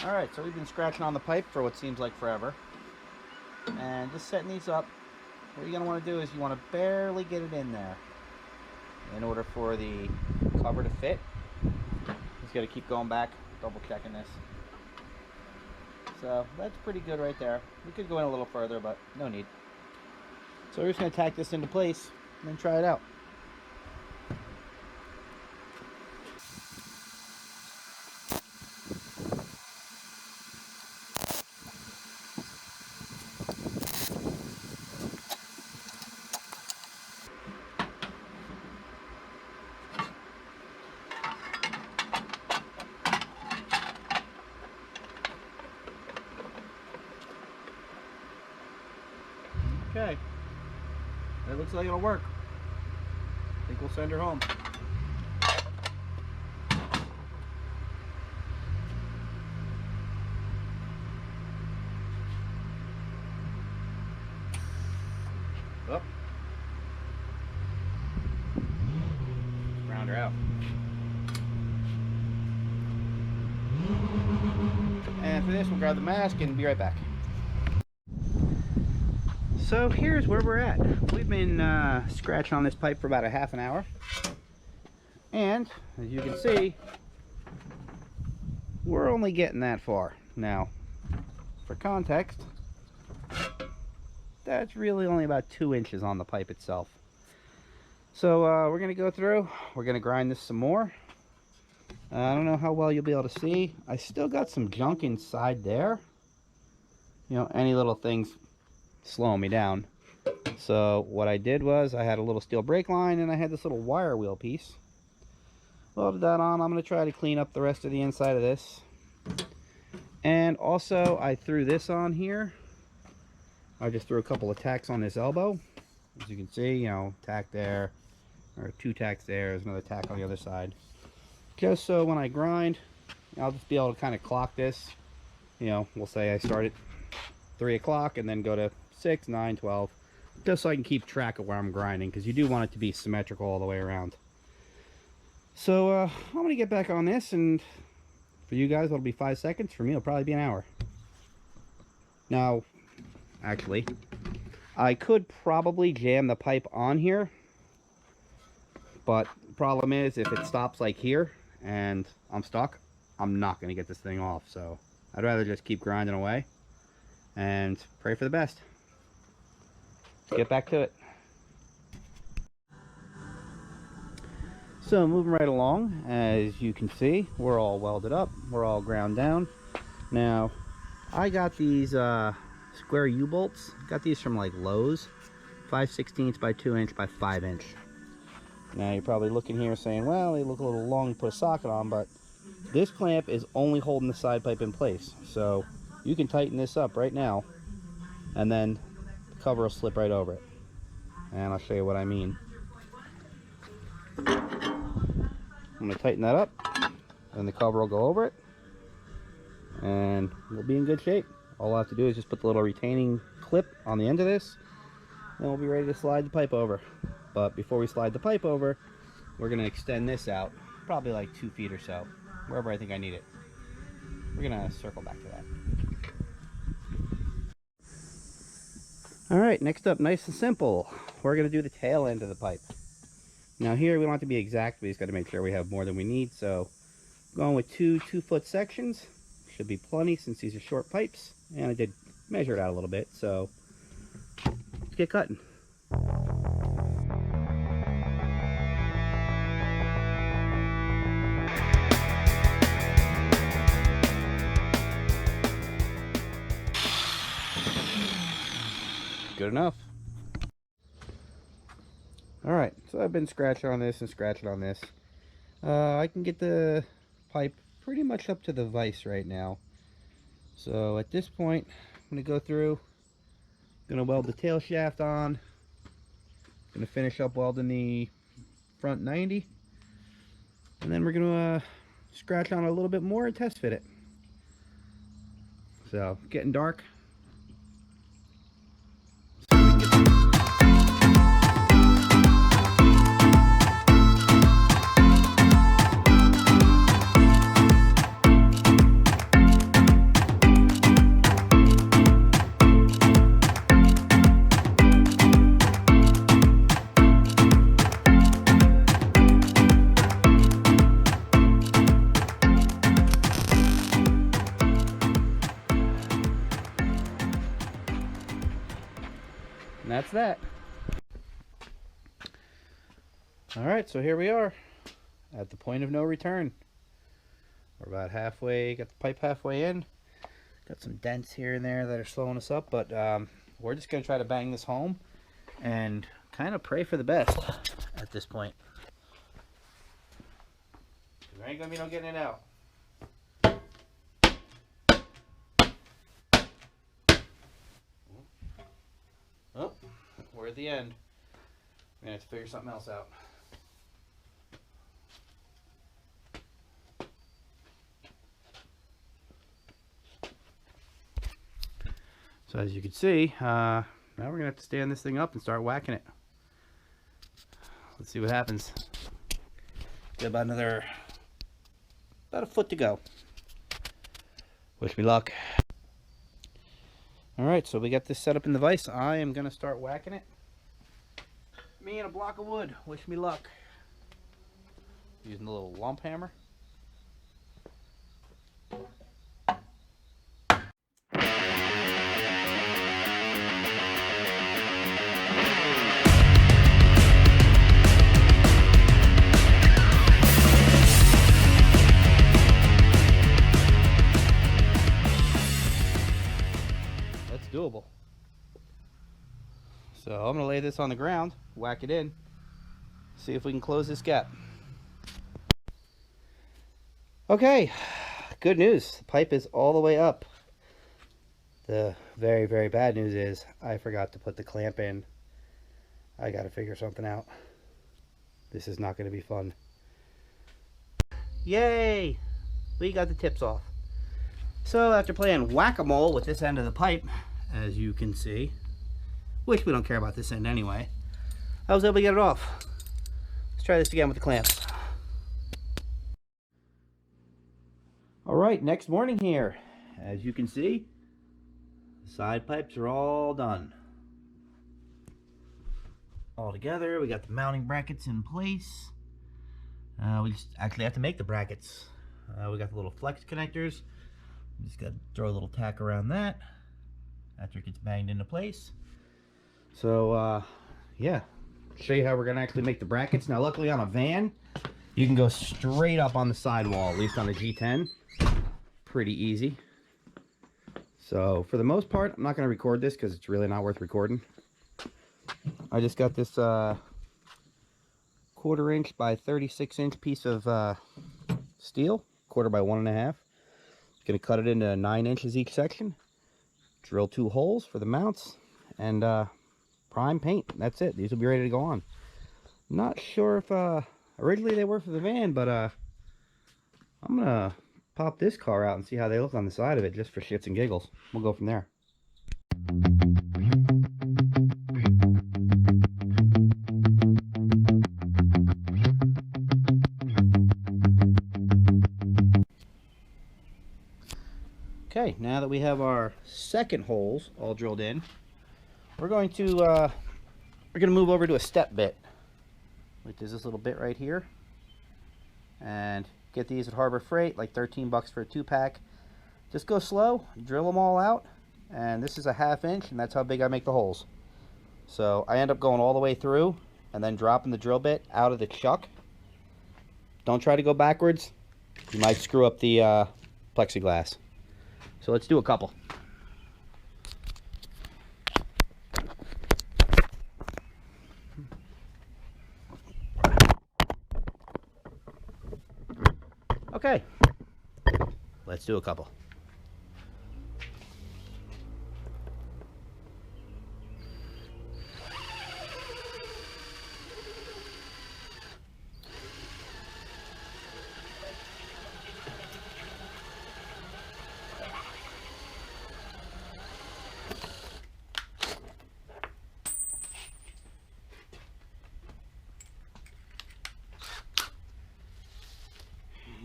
Alright, so we've been scratching on the pipe for what seems like forever. And just setting these up, what you're going to want to do is you want to barely get it in there in order for the cover to fit. Just got to keep going back, double checking this. So that's pretty good right there. We could go in a little further, but no need. So we're just going to tack this into place and then try it out. Okay, that looks like it'll work. I think we'll send her home. Oh. Round her out. And for this, we'll grab the mask and be right back. So here's where we're at. We've been scratching on this pipe for about a half an hour. And as you can see, we're only getting that far. Now, for context, that's really only about 2 inches on the pipe itself. So we're going to go through, we're going to grind this some more. I don't know how well you'll be able to see. I still got some junk inside there. You know, any little things slowing me down. So what I did was I had a little steel brake line and I had this little wire wheel piece. Welded that on. I'm going to try to clean up the rest of the inside of this. And also I threw this on here. I just threw a couple of tacks on this elbow. As you can see, you know, tack there, or 2 tacks there, there's another tack on the other side. Just so when I grind, I'll just be able to kind of clock this. You know, we'll say I start at 3 o'clock and then go to 6, 9, 12, just so I can keep track of where I'm grinding, because you do want it to be symmetrical all the way around. So I'm going to get back on this, and for you guys it'll be 5 seconds. For me it'll probably be an hour. Now, actually, I could probably jam the pipe on here, but the problem is if it stops like here and I'm stuck, I'm not going to get this thing off. So I'd rather just keep grinding away and pray for the best. Let's get back to it. So moving right along, as you can see, we're all welded up, we're all ground down. Now, I got these square U-bolts. Got these from like Lowe's, 5/16 by 2 inch by 5 inch. Now you're probably looking here saying, well, they look a little long to put a socket on, but this clamp is only holding the side pipe in place. So you can tighten this up right now, and then the cover will slip right over it. And I'll show you what I mean. I'm going to tighten that up, and the cover will go over it, and we'll be in good shape. All I have to do is just put the little retaining clip on the end of this, and we'll be ready to slide the pipe over. But before we slide the pipe over, we're going to extend this out, probably like 2 feet or so, wherever I think I need it. We're going to circle back to that. Alright, next up, nice and simple. We're going to do the tail end of the pipe. Now here, we don't have to be exact, we just got to make sure we have more than we need. So, going with 2 2-foot sections. Should be plenty since these are short pipes. And I did measure it out a little bit, so let's get cutting. Good enough. Alright, so I've been scratching on this and scratching on this. I can get the pipe pretty much up to the vise right now. So at this point, I'm going to go through, going to weld the tail shaft on, going to finish up welding the front 90, and then we're going to scratch on it a little bit more and test fit it. So, getting dark. that's that. Alright, so here we are at the point of no return. We're about halfway, got the pipe halfway in. Got some dents here and there that are slowing us up, but we're just going to try to bang this home and kind of pray for the best at this point. There ain't going to be no getting it out. Oh, we're at the end. We're going to have to figure something else out. So as you can see, now we're going to have to stand this thing up and start whacking it. Let's see what happens. Got about a foot to go. Wish me luck. Alright, so we got this set up in the vise. I am going to start whacking it. Me and a block of wood. Wish me luck. Using the little lump hammer. Doable. So I'm going to lay this on the ground, whack it in, see if we can close this gap. Okay, good news. The pipe is all the way up. The very, very bad news is I forgot to put the clamp in. I got to figure something out. This is not going to be fun. Yay! We got the tips off. So after playing whack-a-mole with this end of the pipe, as you can see, which we don't care about this end anyway, I was able to get it off. Let's try this again with the clamps. Alright, next morning here. As you can see, the side pipes are all done. All together, we got the mounting brackets in place. We just actually have to make the brackets. We got the little flex connectors. We just got to throw a little tack around that after it gets banged into place. So yeah, show you how we're gonna actually make the brackets. Now luckily on a van you can go straight up on the sidewall, at least on the G10. Pretty easy. So for the most part I'm not going to record this because it's really not worth recording. I just got this 1/4 inch by 36 inch piece of steel, 1/4 by 1.5. Gonna cut it into 9 inches each section, drill 2 holes for the mounts, and prime paint. That's it. These will be ready to go on. Not sure if originally they were for the van, but I'm gonna pop this car out and see how they look on the side of it, just for shits and giggles. We'll go from there. Okay, now that we have our second holes all drilled in, we're going to move over to a step bit, which is this little bit right here, and get these at Harbor Freight, like 13 bucks for a 2-pack. Just go slow, drill them all out, and this is a 1/2 inch, and that's how big I make the holes. So I end up going all the way through and then dropping the drill bit out of the chuck. Don't try to go backwards, you might screw up the plexiglass. So let's do a couple. Okay, let's do a couple.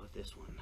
With this one.